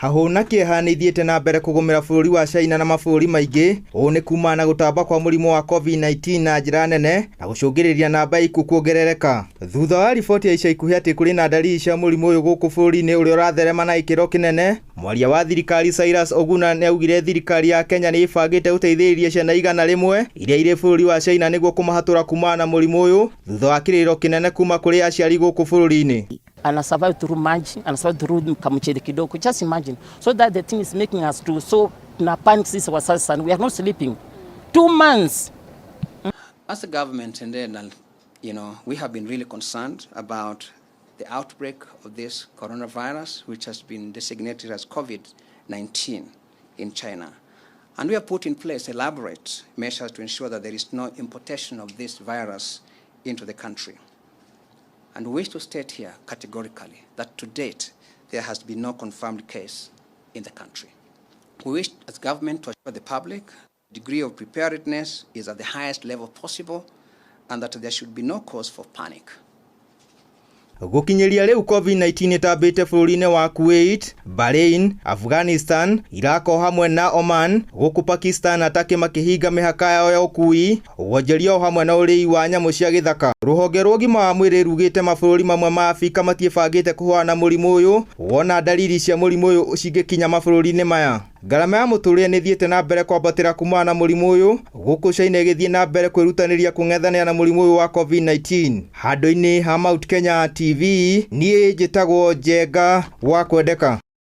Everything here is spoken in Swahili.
Hahuna kieha nĩ ithiĩte na mbere kũgũmĩra bũrũri wa China na mabũrũri maingĩ. Ũũ nĩ kuma na gũtamba kwa mũrimũ wa COVID-19 na njĩra nene na gũcũngĩrĩria namba ya ikuũ kuongerereka. Thutha wa riboti ya ica ikuhĩ atĩ kũrĩ na dalili cia mũrimũ ũyũ gũkũ bũrũri-inĩ ũrĩa ũratherema na gĩkĩro kĩnene, mwaria wa thirikari Cyrus Oguna nĩaugire thirikari ya Kenya nĩ ĩbangĩte gũteithĩrĩria ciana 100 iria irĩ bũrũri wa China nĩguo kũmahatũra kumana na mũrimũ ũyũ thutha wa kĩrĩro kĩnene kuma kũrĩ aciari gũkũ bũrũri-inĩ. And survive through maji and survive through kamuchedi kidogo. Just imagine. So that the thing is making us to so na panic since ourselves and we are not sleeping. 2 months. As a government, and then, we have been really concerned about the outbreak of this coronavirus, which has been designated as COVID-19 in China. And we have put in place elaborate measures to ensure that there is no importation of this virus into the country. And we wish to state here categorically that to date, there has been no confirmed case in the country. We wish as government to assure the public the degree of preparedness is at the highest level possible and that there should be no cause for panic. Gũkinyĩria rĩu COVID-19 ĩtambĩte bũrũri-inĩ wa Kuwait, Bahrain, Afghanistan, Iraq o hamwe na Oman. Gũkũ Pakistan na Turkey makĩhinga mĩhaka yao ya ũkui, wonjoria o hamwe na ũrĩi wa nyamũ cia gĩthaka. Rũhonge rwa ũgima wa mwĩrĩ rugĩte mabũrũri mamwe ma Afrika matiĩbangĩte kũhũrana na mũrimũ ũyũ, wona dalili cia mũrimũ ũyũ cingĩkinya mabũrũri-inĩ maya. Ngarama ya mũtũrĩre nĩ thiĩte na mbere kwambatĩra kumana na mũrimũ ũyũ, gũkũ China ĩgĩthiĩ na mbere kwĩrutanĩria kũng'ethanĩra na mũrimũ ũyũ wa COVID-19. Handũ-inĩ ha Mount Kenya TV, niĩ njĩtagwo Njenga wa Kwendeka.